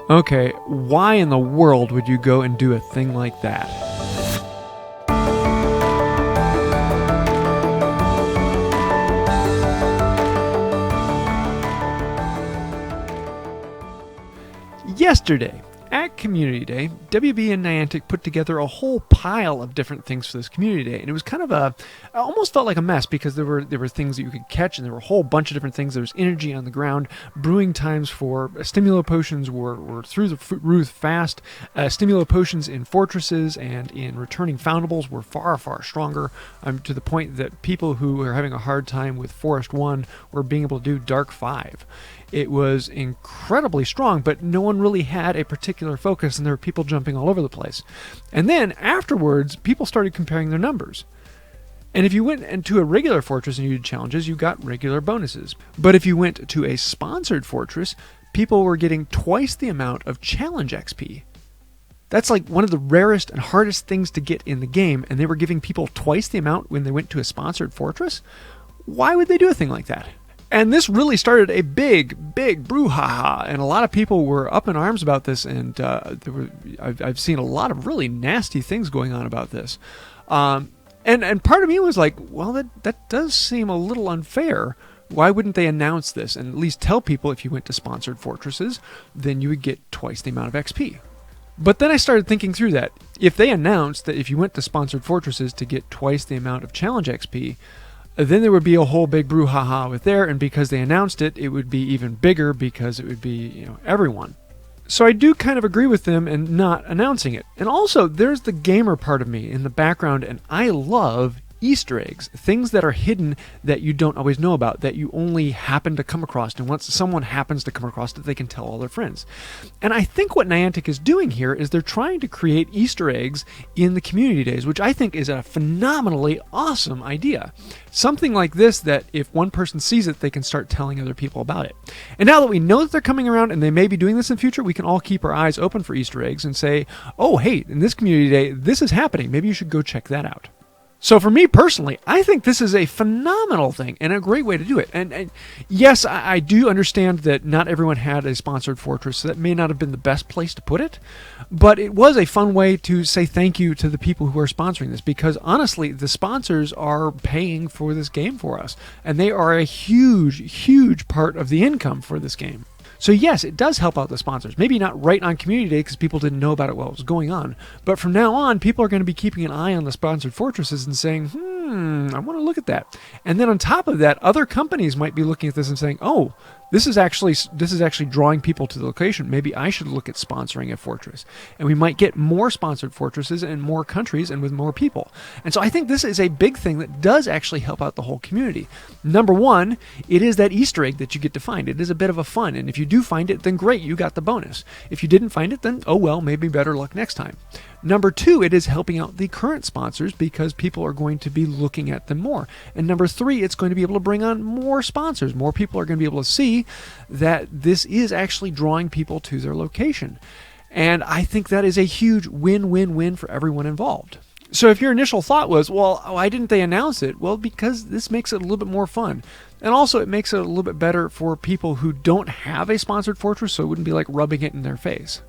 Okay, why in the world would you go and do a thing like that? Yesterday, at Community Day, WB and Niantic put together a whole pile of different things for this Community Day, and it was kind of it almost felt like a mess because there were things that you could catch, and there were a whole bunch of different things. There was energy on the ground. Brewing times for Stimulo potions were through the roof fast. Stimulo potions in fortresses and in returning foundables were far, far stronger, to the point that people who were having a hard time with Forest 1 were being able to do Dark 5. It was incredibly strong, but no one really had a particular focus, and there were people jumping all over the place. And then afterwards, people started comparing their numbers. And if you went into a regular fortress and you did challenges, you got regular bonuses. But if you went to a sponsored fortress, people were getting twice the amount of challenge XP. That's like one of the rarest and hardest things to get in the game, and they were giving people twice the amount when they went to a sponsored fortress? Why would they do a thing like that? And this really started a big, big brouhaha, and a lot of people were up in arms about this, and I've seen a lot of really nasty things going on about this. And part of me was like, well, that does seem a little unfair. Why wouldn't they announce this and at least tell people if you went to sponsored fortresses, then you would get twice the amount of XP? But then I started thinking through that. If they announced that if you went to sponsored fortresses to get twice the amount of challenge XP, then there would be a whole big brouhaha with there, and because they announced it, it would be even bigger because it would be, everyone. So I do kind of agree with them in not announcing it. And also, there's the gamer part of me in the background, and I love Easter eggs, things that are hidden that you don't always know about, that you only happen to come across, and once someone happens to come across it, they can tell all their friends. And I think what Niantic is doing here is they're trying to create Easter eggs in the community days, which I think is a phenomenally awesome idea. Something like this that if one person sees it, they can start telling other people about it. And now that we know that they're coming around and they may be doing this in the future, we can all keep our eyes open for Easter eggs and say, oh, hey, in this community day, this is happening. Maybe you should go check that out. So for me personally, I think this is a phenomenal thing and a great way to do it. And yes, I do understand that not everyone had a sponsored fortress, so that may not have been the best place to put it. But it was a fun way to say thank you to the people who are sponsoring this, because honestly, the sponsors are paying for this game for us. And they are a huge, huge part of the income for this game. So yes, it does help out the sponsors. Maybe not right on Community Day because people didn't know about it while it was going on. But from now on, people are going to be keeping an eye on the sponsored fortresses and saying, I want to look at that. And then on top of that, other companies might be looking at this and saying, oh, this is actually drawing people to the location. Maybe I should look at sponsoring a fortress. And we might get more sponsored fortresses in more countries and with more people. And so I think this is a big thing that does actually help out the whole community. Number one, it is that Easter egg that you get to find. It is a bit of a fun. And if you do find it, then great, you got the bonus. If you didn't find it, then oh well, maybe better luck next time. Number two, it is helping out the current sponsors because people are going to be looking at them more. And number three, it's going to be able to bring on more sponsors. More people are going to be able to see that this is actually drawing people to their location. And I think that is a huge win-win-win for everyone involved. So if your initial thought was, well, why didn't they announce it? Well, because this makes it a little bit more fun. And also it makes it a little bit better for people who don't have a sponsored fortress, so it wouldn't be like rubbing it in their face.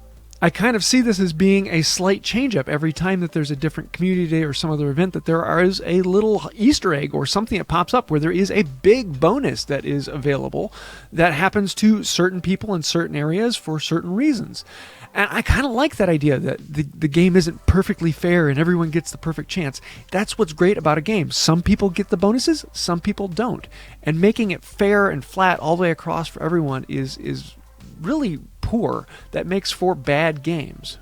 I kind of see this as being a slight change-up every time that there's a different community day or some other event, that there is a little Easter egg or something that pops up where there is a big bonus that is available that happens to certain people in certain areas for certain reasons. And I kind of like that idea that the game isn't perfectly fair and everyone gets the perfect chance. That's what's great about a game. Some people get the bonuses, some people don't. And making it fair and flat all the way across for everyone is really poor. That makes for bad games.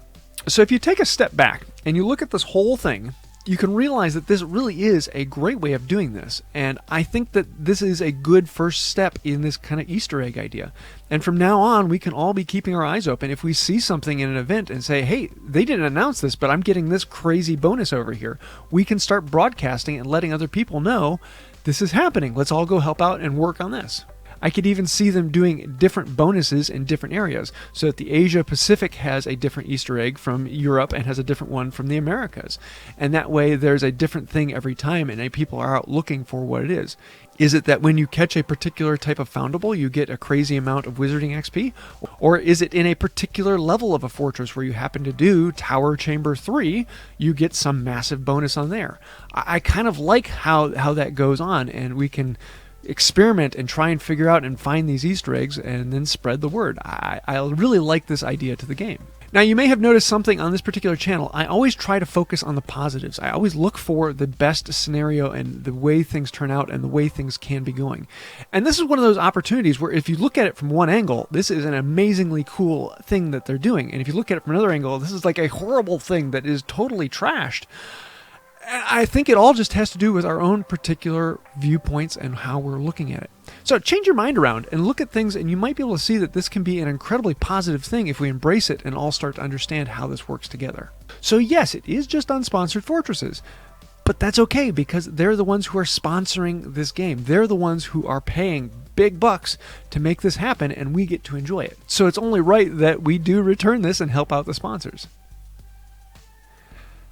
So if you take a step back and you look at this whole thing, you can realize that this really is a great way of doing this. And I think that this is a good first step in this kind of Easter egg idea. And from now on, we can all be keeping our eyes open. If we see something in an event and say, hey, they didn't announce this, but I'm getting this crazy bonus over here, we can start broadcasting and letting other people know this is happening. Let's all go help out and work on this. I could even see them doing different bonuses in different areas, so that the Asia Pacific has a different Easter egg from Europe and has a different one from the Americas. And that way there's a different thing every time, and people are out looking for what it is. Is it that when you catch a particular type of foundable, you get a crazy amount of wizarding XP? Or is it in a particular level of a fortress where you happen to do Tower Chamber 3, you get some massive bonus on there? I kind of like how that goes on, and we can experiment and try and figure out and find these Easter eggs and then spread the word. I really like this idea to the game. Now, you may have noticed something on this particular channel. I always try to focus on the positives. I always look for the best scenario and the way things turn out and the way things can be going. And this is one of those opportunities where if you look at it from one angle, this is an amazingly cool thing that they're doing. And if you look at it from another angle, this is like a horrible thing that is totally trashed. And I think it all just has to do with our own particular viewpoints and how we're looking at it. So change your mind around and look at things, and you might be able to see that this can be an incredibly positive thing if we embrace it and all start to understand how this works together. So yes, it is just unsponsored fortresses, but that's okay because they're the ones who are sponsoring this game. They're the ones who are paying big bucks to make this happen, and we get to enjoy it. So it's only right that we do return this and help out the sponsors.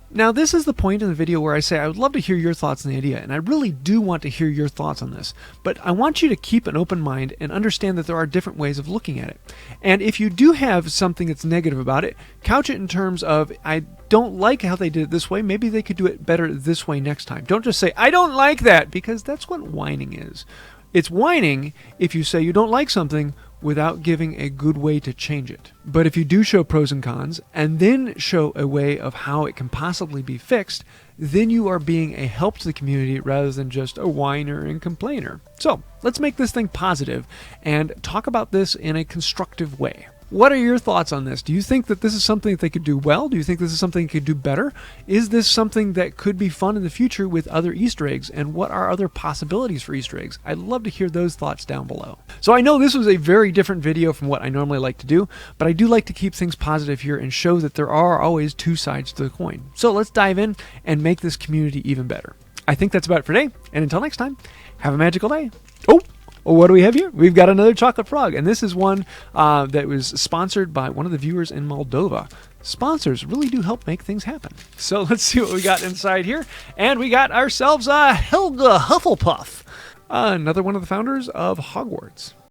Now, this is the point in the video where I say I would love to hear your thoughts on the idea, and I really do want to hear your thoughts on this, but I want you to keep an open mind and understand that there are different ways of looking at it. And if you do have something that's negative about it, couch it in terms of, I don't like how they did it this way, maybe they could do it better this way next time. Don't just say, I don't like that, because that's what whining is. It's whining if you say you don't like something without giving a good way to change it. But if you do show pros and cons, and then show a way of how it can possibly be fixed, then you are being a help to the community rather than just a whiner and complainer. So let's make this thing positive and talk about this in a constructive way. What are your thoughts on this? Do you think that this is something that they could do well? Do you think this is something they could do better? Is this something that could be fun in the future with other Easter eggs? And what are other possibilities for Easter eggs? I'd love to hear those thoughts down below. So I know this was a very different video from what I normally like to do, but I do like to keep things positive here and show that there are always two sides to the coin. So let's dive in and make this community even better. I think that's about it for today. And until next time, have a magical day. Oh! Well, what do we have here? We've got another chocolate frog, and this is one that was sponsored by one of the viewers in Moldova. Sponsors really do help make things happen. So let's see what we got inside here. And we got ourselves Helga Hufflepuff, another one of the founders of Hogwarts.